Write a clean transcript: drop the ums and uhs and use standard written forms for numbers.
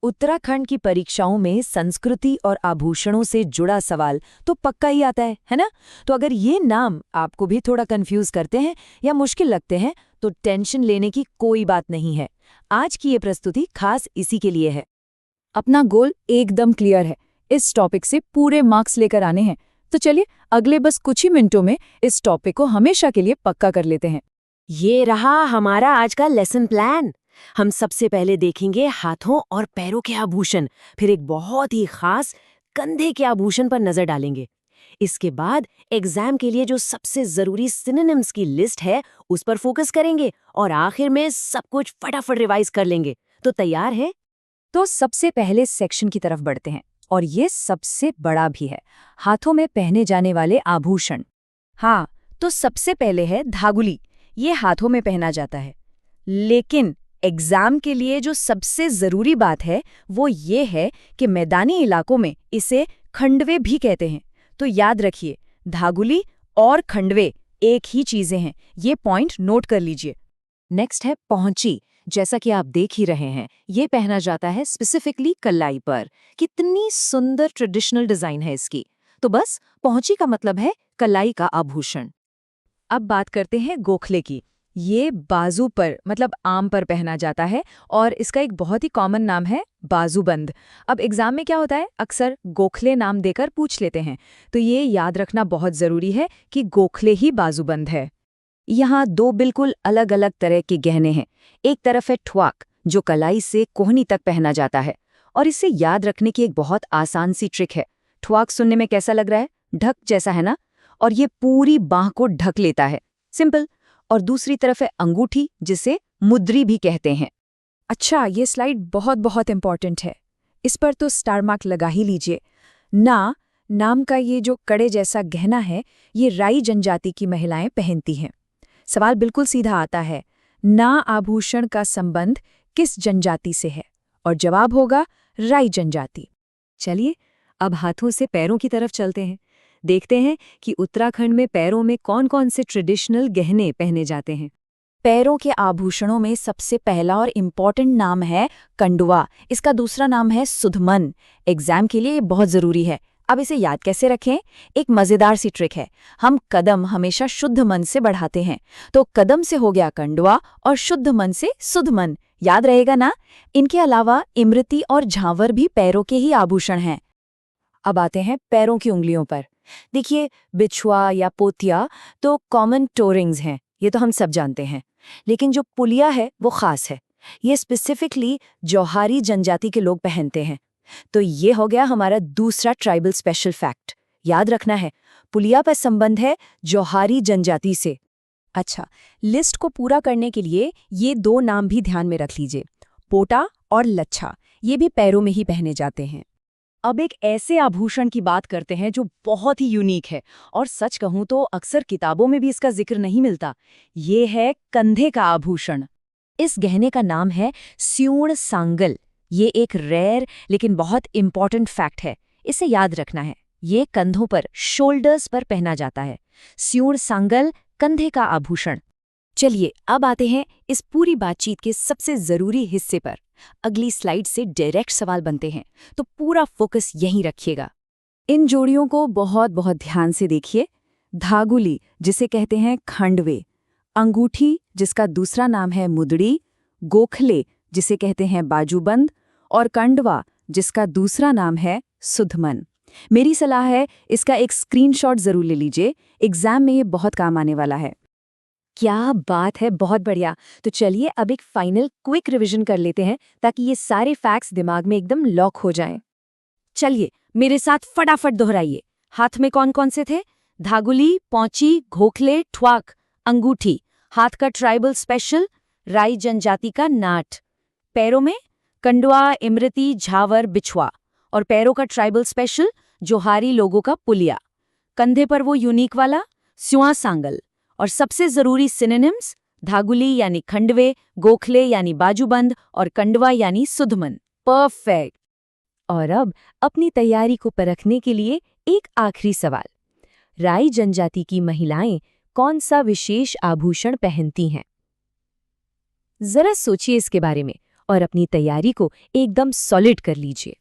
उत्तराखंड की परीक्षाओं में संस्कृति और आभूषणों से जुड़ा सवाल तो पक्का ही आता है ना? तो अगर ये नाम आपको भी थोड़ा कंफ्यूज करते हैं या मुश्किल लगते हैं तो टेंशन लेने की कोई बात नहीं है। आज की ये प्रस्तुति खास इसी के लिए है। अपना गोल एकदम क्लियर है, इस टॉपिक से पूरे मार्क्स लेकर आने हैं। तो चलिए अगले बस कुछ ही मिनटों में इस टॉपिक को हमेशा के लिए पक्का कर लेते हैं। ये रहा हमारा आज का लेसन प्लान। हम सबसे पहले देखेंगे हाथों और पैरों के आभूषण, फिर एक बहुत ही खास कंधे के आभूषण पर नजर डालेंगे। इसके बाद एग्जाम के लिए जो सबसे जरूरी सिनोनिम्स की लिस्ट है उस पर फोकस करेंगे और आखिर में सब कुछ फटाफट रिवाइज कर लेंगे। तो तैयार है? तो सबसे पहले सेक्शन की तरफ बढ़ते हैं और ये सबसे बड़ा भी है, हाथों में पहने जाने वाले आभूषण। हाँ, तो सबसे पहले है धागुली। ये हाथों में पहना जाता है, लेकिन एग्जाम के लिए जो सबसे जरूरी बात है वो ये है कि मैदानी इलाकों में इसे खंडवे भी कहते हैं। तो याद रखिए, धागुली और खंडवे एक ही चीजें हैं, ये पॉइंट नोट कर लीजिए। नेक्स्ट है पहुंची। जैसा कि आप देख ही रहे हैं, ये पहना जाता है स्पेसिफिकली कलाई पर। कितनी सुंदर ट्रेडिशनल डिजाइन है इसकी। तो बस पहुंची का मतलब है कलाई का आभूषण। अब बात करते हैं गोखले की। ये बाजू पर मतलब आम पर पहना जाता है और इसका एक बहुत ही कॉमन नाम है बाजूबंद। अब एग्जाम में क्या होता है, अक्सर गोखले नाम देकर पूछ लेते हैं, तो ये याद रखना बहुत जरूरी है कि गोखले ही बाजूबंद है। यहाँ दो बिल्कुल अलग अलग तरह के गहने हैं। एक तरफ है ठ्वाक, जो कलाई से कोहनी तक पहना जाता है, और इसे याद रखने की एक बहुत आसान सी ट्रिक है। ठ्वाक सुनने में कैसा लग रहा है? ढक जैसा है ना? और ये पूरी बांह को ढक लेता है, सिंपल। और दूसरी तरफ है अंगूठी, जिसे मुद्री भी कहते हैं। अच्छा, ये स्लाइड बहुत बहुत इंपॉर्टेंट है, इस पर तो स्टार मार्क लगा ही लीजिए। नाम का ये जो कड़े जैसा गहना है, ये राई जनजाति की महिलाएं पहनती हैं। सवाल बिल्कुल सीधा आता है, ना आभूषण का संबंध किस जनजाति से है? और जवाब होगा राई जनजाति। चलिए अब हाथों से पैरों की तरफ चलते हैं। देखते हैं कि उत्तराखंड में पैरों में कौन-कौन से ट्रेडिशनल गहने पहने जाते हैं। पैरों के आभूषणों में सबसे पहला और इम्पॉर्टेंट नाम है कंडवा। इसका दूसरा नाम है सुधमन। एग्जाम के लिए ये बहुत जरूरी है। अब इसे याद कैसे रखें? एक मजेदार सी ट्रिक है। हम कदम हमेशा शुद्ध मन से बढ़ाते हैं, तो कदम से हो गया कंडवा और शुद्ध मन से सुधमन। याद रहेगा ना? इनके अलावा इमरती और झांवर भी पैरों के ही आभूषण हैं। अब आते हैं पैरों की उंगलियों पर। देखिए, बिछुआ या पोतिया तो कॉमन टोरिंग्स हैं, ये तो हम सब जानते हैं। लेकिन जो पुलिया है वो खास है। ये स्पेसिफिकली जौहारी जनजाति के लोग पहनते हैं। तो ये हो गया हमारा दूसरा ट्राइबल स्पेशल फैक्ट। याद रखना है, पुलिया पर संबंध है जौहारी जनजाति से। अच्छा, लिस्ट को पूरा करने के लिए ये दो नाम भी ध्यान में रख लीजिए, पोटा और लच्छा। ये भी पैरों में ही पहने जाते हैं। अब एक ऐसे आभूषण की बात करते हैं जो बहुत ही यूनिक है, और सच कहूं तो अक्सर किताबों में भी इसका जिक्र नहीं मिलता। ये है कंधे का आभूषण। इस गहने का नाम है स्यूण सांगल। ये एक रेयर लेकिन बहुत इंपॉर्टेंट फैक्ट है, इसे याद रखना है। ये कंधों पर, शोल्डर्स पर पहना जाता है। स्यूण सांगल कंधे का आभूषण। चलिए अब आते हैं इस पूरी बातचीत के सबसे जरूरी हिस्से पर। अगली स्लाइड से डायरेक्ट सवाल बनते हैं, तो पूरा फोकस यहीं रखिएगा। इन जोड़ियों को बहुत बहुत ध्यान से देखिए। धागुली, जिसे कहते हैं खंडवे, अंगूठी जिसका दूसरा नाम है मुदड़ी, गोखले जिसे कहते हैं बाजूबंद, और कंडवा जिसका दूसरा नाम है सुधमन। मेरी सलाह है, इसका एक स्क्रीनशॉट जरूर ले लीजिए, एग्जाम में ये बहुत काम आने वाला है। क्या बात है, बहुत बढ़िया। तो चलिए अब एक फाइनल क्विक रिवीजन कर लेते हैं, ताकि ये सारे फैक्ट्स दिमाग में एकदम लॉक हो जाएं। चलिए मेरे साथ फटाफट दोहराइए। हाथ में कौन कौन से थे? धागुली, पौंची, घोखले, ठ्वाक, अंगूठी। हाथ का ट्राइबल स्पेशल राई जनजाति का नाट। पैरों में कंडवा, इमरती, झावर, बिछुआ। और पैरों का ट्राइबल स्पेशल जोहारी लोगों का पुलिया। कंधे पर वो यूनिक वाला स्यूआ सांगल। और सबसे जरूरी सिनोनिम्स धागुली यानी खंडवे, गोखले यानी बाजूबंद, और कंडवा यानी सुधमन। परफेक्ट। और अब अपनी तैयारी को परखने के लिए एक आखिरी सवाल। राई जनजाति की महिलाएं कौन सा विशेष आभूषण पहनती हैं? जरा सोचिए इसके बारे में और अपनी तैयारी को एकदम सॉलिड कर लीजिए।